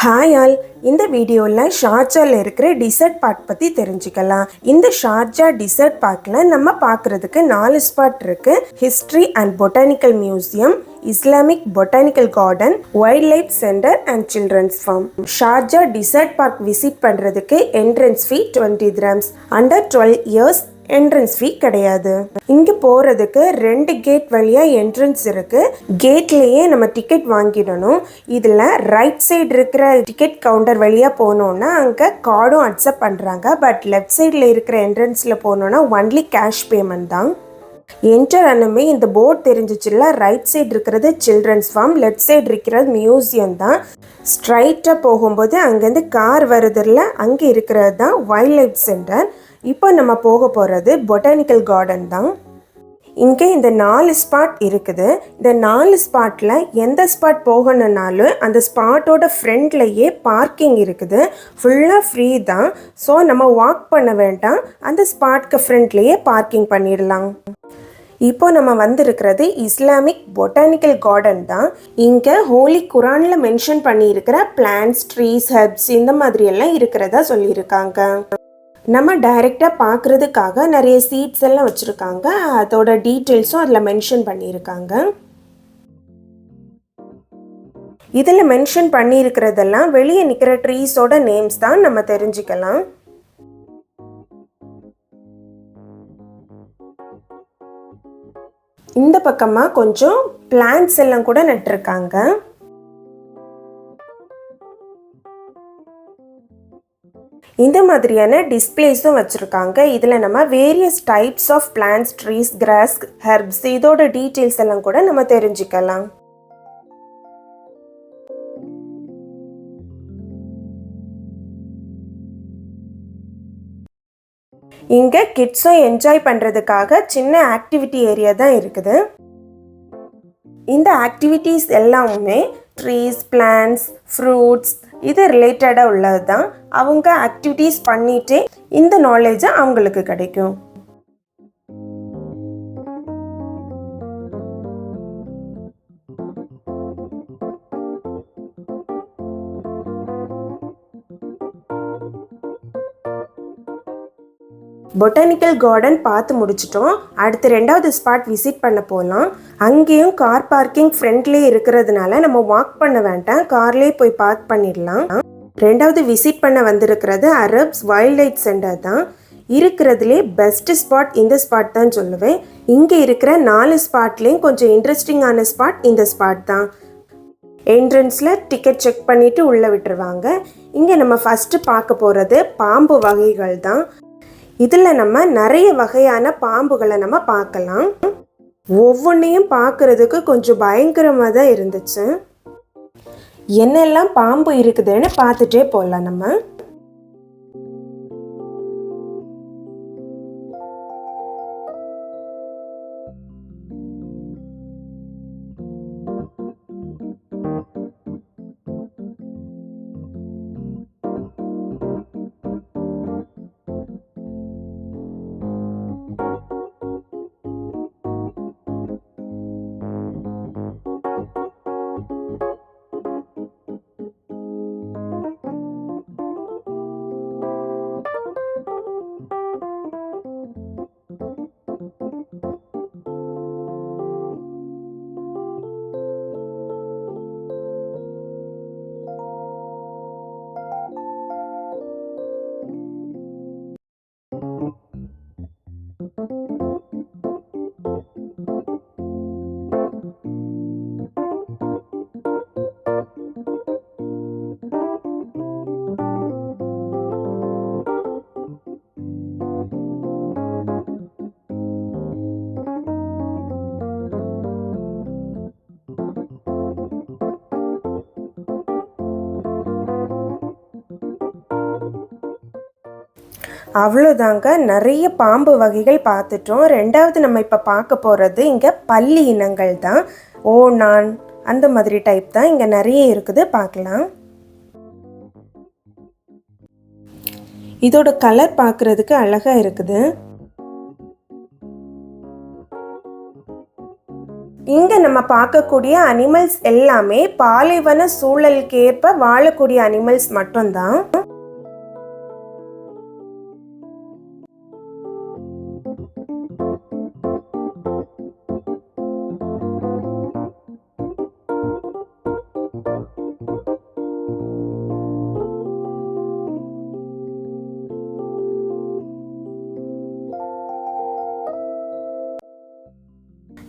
Hi all, இந்த வீடியோவில் ஷார்ஜாவில் இருக்கிற டிசர்ட் பார்க் பற்றி தெரிஞ்சுக்கலாம். இந்த ஷார்ஜா டிசர்ட் பார்க்கில் நம்ம பார்க்குறதுக்கு 4 ஸ்பாட் இருக்குது. History and botanical museum, Islamic botanical garden, wild life centre and children's farm. Sharjah desert park visit பண்ணுறதுக்கு entrance fee 20 dirhams. Under 12 years entrance fee கிடையாது. இங்கே போகிறதுக்கு 2 கேட் வழியாக என்ட்ரன்ஸ் இருக்குது. கேட்லேயே நம்ம டிக்கெட் வாங்கிடணும். இதில் ரைட் சைடு இருக்கிற டிக்கெட் கவுண்டர் வழியாக போனோன்னா அங்கே கார்டும் அக்செப்ட் பண்ணுறாங்க. பட் லெஃப்ட் சைடில் இருக்கிற என்ட்ரன்ஸில் போனோன்னா ஒன்லி கேஷ் பேமெண்ட் தான். என்டர் அனுமே இந்த போர்ட் தெரிஞ்சிச்சுல, ரைட் சைடு இருக்கிறது சில்ட்ரன்ஸ் ஃபார்ம், லெஃப்ட் சைடு இருக்கிறது மியூசியம் தான். ஸ்ட்ரைட்டாக போகும்போது அங்கேருந்து கார் வருதில்ல, அங்கே இருக்கிறது தான் வைல்ட் லைஃப் சென்டர். இப்போ நம்ம போக போகிறது பொட்டானிக்கல் கார்டன் தான். இங்கே இந்த 4 ஸ்பாட் இருக்குது. இந்த 4 ஸ்பாட்டில் எந்த ஸ்பாட் போகணுன்னாலும் அந்த ஸ்பாட்டோட ஃப்ரண்ட்லேயே பார்க்கிங் இருக்குது. ஃபுல்லாக ஃப்ரீ தான். ஸோ நம்ம வாக் பண்ண வேண்டாம், அந்த ஸ்பாட்க்கு ஃப்ரண்ட்லேயே பார்க்கிங் பண்ணிடலாம். இப்போ நம்ம வந்திருக்கிறது இஸ்லாமிக் பொட்டானிக்கல் கார்டன் தான். இங்கே ஹோலி குரானில் மென்ஷன் பண்ணியிருக்கிற பிளான்ட்ஸ், ட்ரீஸ், ஹெர்ப்ஸ் இந்த மாதிரியெல்லாம் இருக்கிறதா சொல்லியிருக்காங்க. நம்ம டைரெக்டாக பார்க்குறதுக்காக நிறைய சீட்ஸ் எல்லாம் வச்சுருக்காங்க. அதோட டீட்டெயில்ஸும் அதில் மென்ஷன் பண்ணியிருக்காங்க. இதில் மென்ஷன் பண்ணியிருக்கிறதெல்லாம் வெளியே நிற்கிற ட்ரீஸோட நேம்ஸ் தான் நம்ம தெரிஞ்சுக்கலாம். இந்த பக்கமாக கொஞ்சம் பிளான்ட்ஸ் எல்லாம் கூட நட்டிருக்காங்க. இந்த மாதிரியான டிஸ்பிளேஸும் வச்சுருக்காங்க. இதில் நம்ம various types of plants, trees, grass, herbs இதோட டீட்டெயில்ஸ் எல்லாம் கூட நம்ம தெரிஞ்சுக்கலாம். இங்கே கிட்ஸும் என்ஜாய் பண்ணுறதுக்காக சின்ன ஆக்டிவிட்டி ஏரியா தான் இருக்குது. இந்த ஆக்டிவிட்டீஸ் எல்லாமே ட்ரீஸ், பிளான்ட்ஸ், ஃப்ரூட்ஸ் இது ரிலேட்டடாக உள்ளது தான். அவங்க ஆக்டிவிட்டீஸ் பண்ணிகிட்டே இந்த நாலேஜை அவங்களுக்கு கிடைக்கும். பொட்டானிக்கல் கார்டன் பார்த்து முடிச்சிட்டோம். அடுத்து 2வது ஸ்பாட் விசிட் பண்ண போகலாம். அங்கேயும் கார் பார்க்கிங் ஃப்ரண்ட்லேயே இருக்கிறதுனால நம்ம வாக் பண்ண வேண்டாம், கார்லேயே போய் பார்க் பண்ணிடலாம். 2வது விசிட் பண்ண வந்திருக்கிறது அரப்ஸ் வைல்ட் லைஃப் சென்டர் தான். இருக்கிறதுலே பெஸ்ட் ஸ்பாட் இந்த ஸ்பாட் தான் சொல்லுவேன். இங்கே இருக்கிற 4 ஸ்பாட்லேயும் கொஞ்சம் இன்ட்ரெஸ்டிங்கான ஸ்பாட் இந்த ஸ்பாட் தான். என்ட்ரன்ஸில் டிக்கெட் செக் பண்ணிவிட்டு உள்ளே விட்டுருவாங்க. இங்கே நம்ம ஃபஸ்ட்டு பார்க்க போகிறது பாம்பு வகைகள் தான். இதில் நம்ம நிறைய வகையான பாம்புகளை நம்ம பார்க்கலாம். ஒவ்வொன்றையும் பார்க்குறதுக்கு கொஞ்சம் பயங்கரமாக தான் இருந்துச்சு. என்னெல்லாம் பாம்பு இருக்குதுன்னு பார்த்துட்டே போகலாம் நம்ம. அவ்வளோதாங்க, நிறைய பாம்பு வகைகள் பார்த்துட்டோம். 2வது நம்ம இப்போ பார்க்க போகிறது இங்கே பல்லி இனங்கள் தான். ஓணான் அந்த மாதிரி டைப் தான் இங்கே நிறைய இருக்குது, பார்க்கலாம். இதோட கலர் பார்க்குறதுக்கு அழகாக இருக்குது. இங்கே நம்ம பார்க்கக்கூடிய அனிமல்ஸ் எல்லாமே பாலைவன சூழலுக்கு ஏற்ப வாழக்கூடிய அனிமல்ஸ் மட்டும்தான்.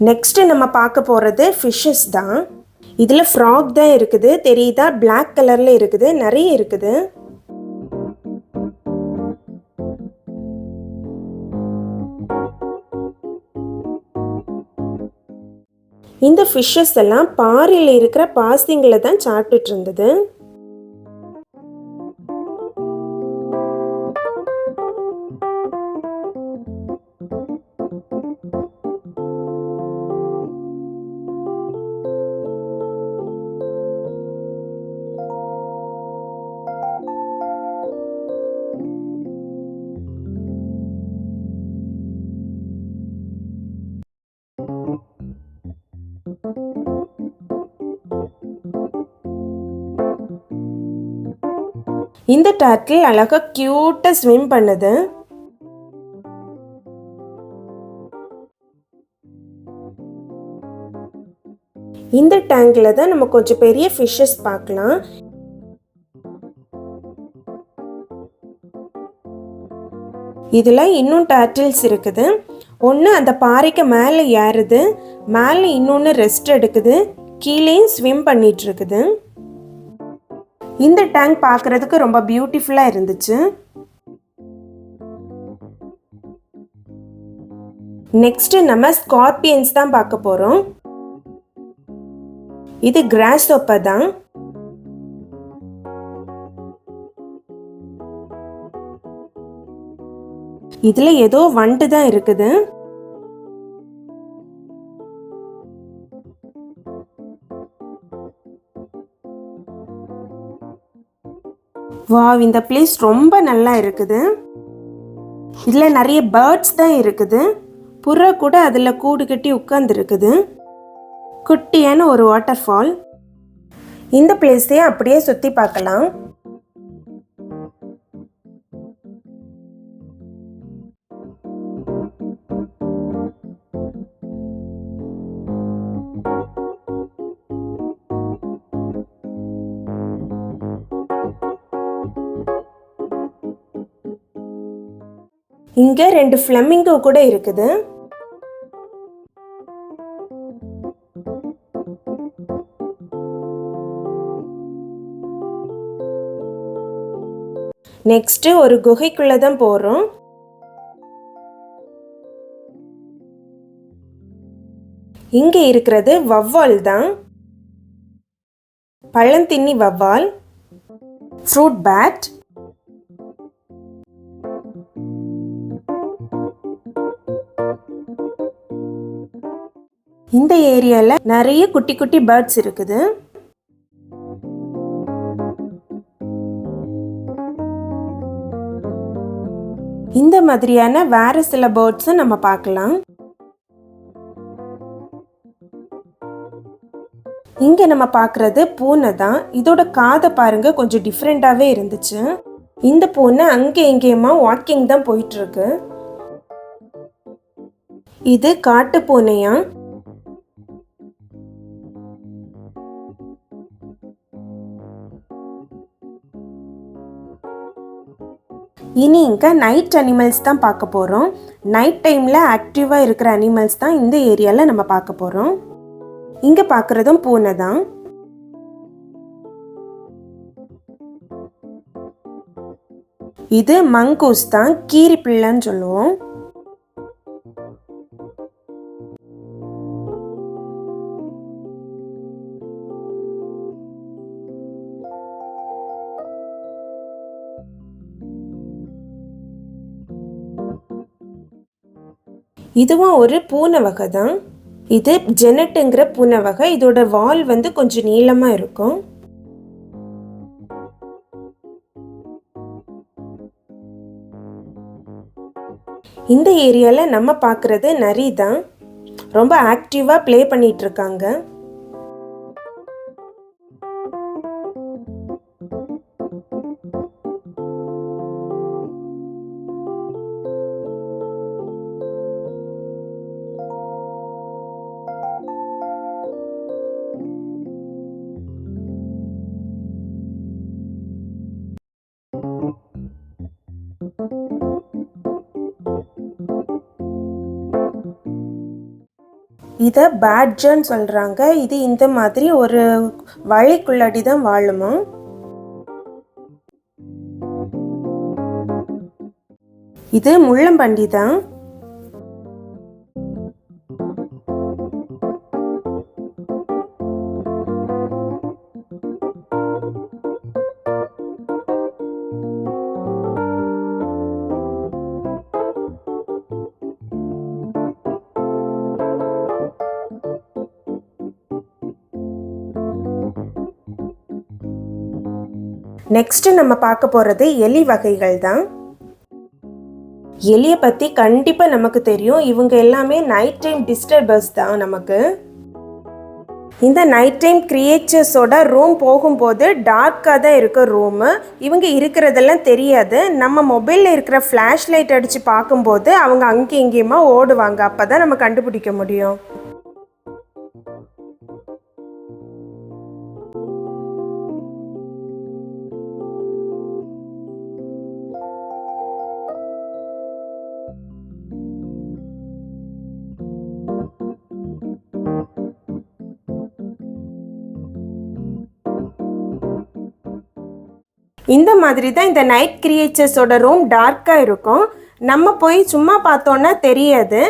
நெக்ஸ்ட் நம்ம பார்க்க போகிறது ஃபிஷ்ஷஸ் தான். இதில் ஃப்ராக் தான் இருக்குது, தெரியுதா? பிளாக் கலரில் இருக்குது, நிறைய இருக்குது. இந்த ஃபிஷ்ஷஸ் எல்லாம் பாறையில் இருக்கிற பாசிங்களை தான் சாப்பிட்டுட்டு இருந்தது. இந்த டர்ட்டில் அழகா கியூட்டா ஸ்விம் பண்ணுது. இந்த டேங்க்ல தான் நம்ம கொஞ்சம் பெரிய ஃபிஷ்ஷஸ் பார்க்கலாம். இதுல இன்னும் டர்ட்டில்ஸ் இருக்குது. ஒன்று அந்த பாறைக்கு மேலே ஏறுது, மேலே இன்னொன்று ரெஸ்ட் எடுக்குது, கீழேயும் ஸ்விம் பண்ணிட்டு இருக்குது. இந்த டேங்க் பார்க்கறதுக்கு ரொம்ப பியூட்டிஃபுல்லாக இருந்துச்சு. நெக்ஸ்ட் நம்ம ஸ்கார்பியன்ஸ் தான் பார்க்க போறோம். இது கிராஸ் ஹாப்பர் தான். இதுல ஏதோ வண்டு தான் இருக்குது. வாவ், இந்த பிளேஸ் ரொம்ப நல்லா இருக்குது. இதுல நிறைய பேர்ட்ஸ் தான் இருக்குது. புறா கூட அதுல கூடு கட்டி உட்கார்ந்து இருக்குது. குட்டியான ஒரு வாட்டர் ஃபால். இந்த பிளேஸையே அப்படியே சுத்தி பார்க்கலாம். இங்க 2 ஃப்ளமிங்கோ கூட இருக்குது. நெக்ஸ்ட் ஒரு குகைக்குள்ள தான் போறோம். இங்க இருக்கிறது வவ்வால் தான். பழந்தின்னி வவ்வால், ஃப்ரூட் பேட். இந்த ஏரியால நிறைய குட்டி குட்டி பேர்ட்ஸ் இருக்குது. இந்த மாதிரியான வேற சில பேர்ட்ஸும் நம்ம பார்க்கலாம். இங்க நம்ம பார்க்கறது பூனை தான். இதோட காதை பாருங்க, கொஞ்சம் டிஃப்ரெண்டாவே இருந்துச்சு. இந்த பூனை அங்கே எங்கேயுமா வாக்கிங் தான் போயிட்டு இருக்கு. இது காட்டு பூனையா? இனி இங்கே நைட் அனிமல்ஸ் தான் பார்க்க போகிறோம். நைட் டைமில் ஆக்டிவாக இருக்கிற அனிமல்ஸ் தான் இந்த ஏரியாவில் நம்ம பார்க்க போகிறோம். இங்கே பார்க்குறதும் பூனை தான். இது மங்கூஸ் தான், கீரி பிள்ளைன்னு சொல்லுவோம். இதுவும் ஒரு பூனை வகை தான். இது ஜெனட்டுங்கிற பூனை வகை. இதோட வால் வந்து கொஞ்சம் நீளமா இருக்கும். இந்த ஏரியால நம்ம பார்க்கறது நரி தான். ரொம்ப ஆக்டிவாக ப்ளே பண்ணிட்டு இருக்காங்க. இதை பேட்ஜர்ன்னு சொல்கிறாங்க. இது இந்த மாதிரி ஒரு வழிக்குள்ளாடி தான் வாழுமா. இது முள்ளம்பன்றி தான். நெக்ஸ்ட் நம்ம பார்க்க போகிறது எலி வகைகள் தான். எலியை பற்றி கண்டிப்பாக நமக்கு தெரியும். இவங்க எல்லாமே நைட் டைம் டிஸ்டர்பர்ஸ் தான் நமக்கு. இந்த நைட் டைம் கிரியேச்சர்ஸோட ரூம் போகும்போது டார்க்காக தான் இருக்க ரூமு. இவங்க இருக்கிறதெல்லாம் தெரியாது. நம்ம மொபைலில் இருக்கிற ஃப்ளாஷ் லைட் அடித்து பார்க்கும்போது அவங்க அங்கே இங்கேயுமா ஓடுவாங்க. அப்போ தான் நம்ம கண்டுபிடிக்க முடியும். இந்த மாதிரி தான் இந்த நைட் கிரியேச்சர்ஸோட ரூம் டார்க்காக இருக்கும். நம்ம போய் சும்மா பார்த்தோன்னா தெரியாது.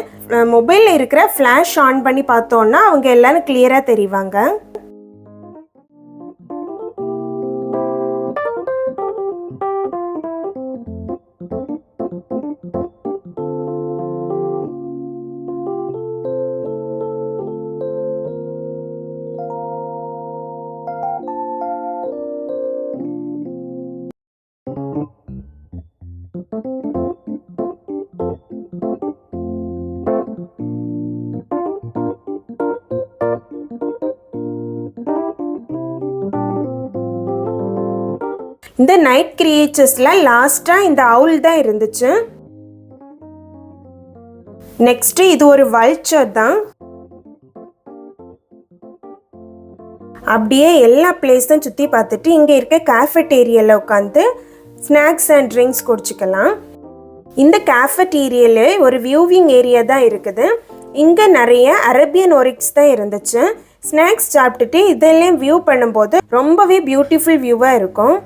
மொபைலில் இருக்கிற ஃப்ளாஷ் ஆன் பண்ணி பார்த்தோன்னா அவங்க எல்லாரும் கிளியராக தெரிவாங்க. இந்த நைட் கிரியேச்சர்ஸ்ல லாஸ்டா இந்த அவுல் தான் இருந்துச்சு. நெக்ஸ்ட் இது ஒரு வல்ச்சர் தான். அப்படியே எல்லா பிளேஸும் சுற்றி பார்த்துட்டு இங்கே இருக்க கேஃபெட்டேரியாவில் உட்காந்து ஸ்நாக்ஸ் அண்ட் ட்ரிங்க்ஸ் குடிச்சிக்கலாம். இந்த கேஃபெட்டேரியால ஒரு வியூவிங் ஏரியா தான் இருக்குது. இங்கே நிறைய அரேபியன் ஒரிக்ஸ் தான் இருந்துச்சு. ஸ்நாக்ஸ் சாப்பிட்டுட்டு இதெல்லாம் வியூ பண்ணும்போது ரொம்பவே பியூட்டிஃபுல் வியூவாக இருக்கும்.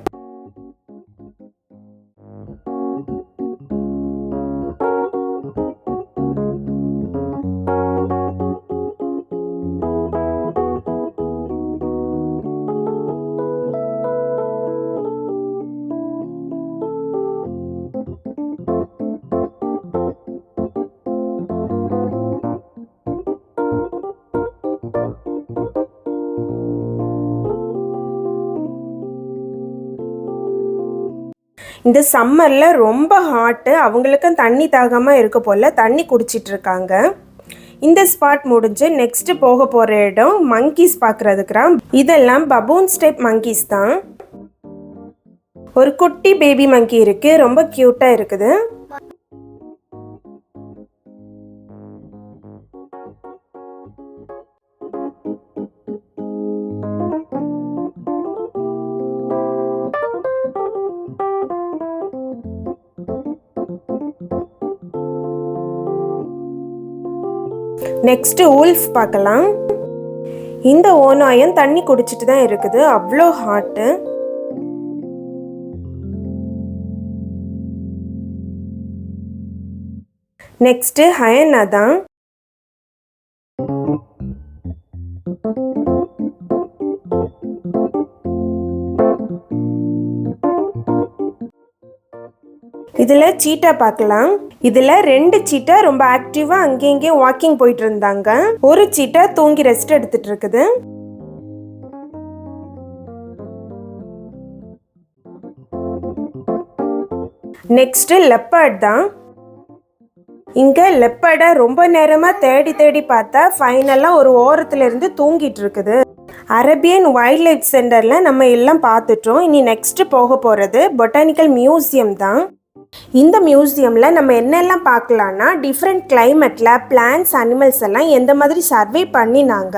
இந்த சம்மரில் ரொம்ப ஹாட்டு. அவங்களுக்கும் தண்ணி தாகமாக இருக்க போல் தண்ணி குடிச்சிட்டு இருக்காங்க. இந்த ஸ்பாட் முடிஞ்சு நெக்ஸ்ட் போக போகிற இடம் மங்கீஸ் பார்க்குறதுக்குறான். இதெல்லாம் பபூன்ஸ் டைப் மங்கீஸ் தான். ஒரு குட்டி பேபி மங்கி இருக்குது. ரொம்ப க்யூட்டாக இருக்குது. நெக்ஸ்ட் ஊல்ஃப் பார்க்கலாம். இந்த ஓநாயம் தண்ணி குடிச்சிட்டு தான் இருக்குது. அவ்வளோ ஹாட்டு. நெக்ஸ்ட் ஹயனா தான். இதில் சீட்டா பார்க்கலாம். இதில் 2 சீட்டா ரொம்ப ஆக்டிவாக அங்கே இங்கேயும் வாக்கிங் போயிட்டு இருந்தாங்க. ஒரு சீட்டா தூங்கி ரெஸ்ட் எடுத்துட்டு இருக்குது. நெக்ஸ்ட் லெப்பர்ட் தான். இங்கே லெப்பர்டை ரொம்ப நேரமாக தேடி தேடி பார்த்தா ஃபைனலாக ஒரு ஓரத்துல இருந்து தூங்கிட்டு இருக்குது. அரேபியன் வைல்ட் லைஃப் சென்டரில் நம்ம எல்லாம் பார்த்துட்டோம். இனி நெக்ஸ்ட் போக போகிறது பொட்டானிக்கல் மியூசியம் தான். இந்த மியூசியமில் நம்ம என்னெல்லாம் பார்க்கலான்னா, டிஃப்ரெண்ட் கிளைமேட்டில் பிளான்ட்ஸ் அனிமல்ஸ் எல்லாம் எந்த மாதிரி சர்வே பண்ணினாங்க,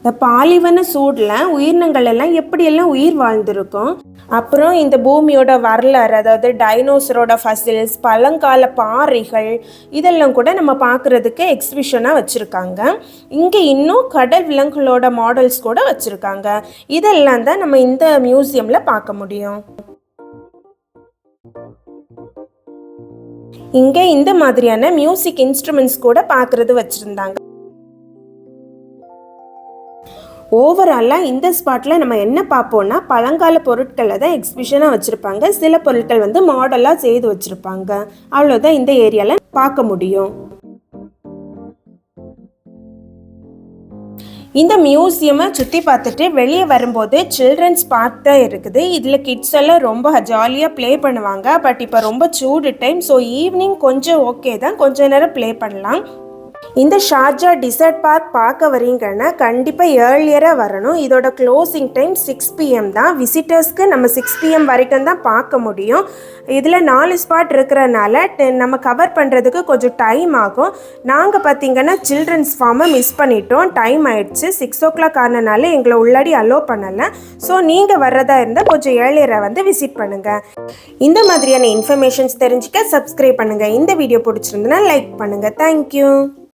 இந்த பாலைவன சூடில் உயிரினங்கள் எல்லாம் எப்படியெல்லாம் உயிர் வாழ்ந்திருக்கும், அப்புறம் இந்த பூமியோட வரலாறு, அதாவது டைனோசரோட ஃபசில்ஸ், பழங்கால பாறைகள், இதெல்லாம் கூட நம்ம பார்க்குறதுக்கு எக்ஸிபிஷனாக வச்சுருக்காங்க. இங்கே இன்னும் கடல் விலங்குகளோட மாடல்ஸ் கூட வச்சுருக்காங்க. இதெல்லாம் தான் நம்ம இந்த மியூசியமில் பார்க்க முடியும். இங்கே இந்த மாதிரியான மியூசிக் இன்ஸ்ட்ருமெண்ட்ஸ் கூட பார்க்குறது வச்சுருந்தாங்க. ஓவராலாக இந்த ஸ்பாட்டில் நம்ம என்ன பார்ப்போம்னா, பழங்கால பொருட்களை தான் எக்ஸிபிஷனாக வச்சுருப்பாங்க. சில பொருட்கள் வந்து மாடலாக செய்து வச்சுருப்பாங்க. அவ்வளோதான் இந்த ஏரியாவில் பார்க்க முடியும். இந்த மியூசியமை சுற்றி பார்த்துட்டு வெளியே வரும்போது சில்ட்ரன்ஸ் பார்க் தான் இருக்குது. இதில் கிட்ஸ் எல்லாம் ரொம்ப ஜாலியாக ப்ளே பண்ணுவாங்க. பட் இப்போ ரொம்ப சூடு டைம், ஸோ ஈவினிங் கொஞ்சம் ஓகே தான், கொஞ்சம் நேரம் ப்ளே பண்ணலாம். இந்த ஷார்ஜா டிசர்ட் பார்க் பார்க்க வரீங்கன்னா கண்டிப்பாக ஏர்லியராக வரணும். இதோட க்ளோசிங் டைம் 6 PM தான். விசிட்டர்ஸ்க்கு நம்ம 6 PM வரைக்கும் தான் பார்க்க முடியும். இதில் 4 ஸ்பாட் இருக்கிறனால நம்ம கவர் பண்ணுறதுக்கு கொஞ்சம் டைம் ஆகும். நாங்கள் பார்த்திங்கன்னா சில்ட்ரன்ஸ் ஃபார்மை மிஸ் பண்ணிட்டோம். டைம் ஆயிடுச்சு. 6 o'clock ஆனனால எங்களை உள்ளாடி அலோவ் பண்ணலை. ஸோ நீங்கள் வர்றதா இருந்தால் கொஞ்சம் ஏர்லியராக வந்து விசிட் பண்ணுங்கள். இந்த மாதிரியான இன்ஃபர்மேஷன்ஸ் தெரிஞ்சுக்க சப்ஸ்கிரைப் பண்ணுங்கள். இந்த வீடியோ பிடிச்சிருந்துன்னா லைக் பண்ணுங்கள். தேங்க்யூ.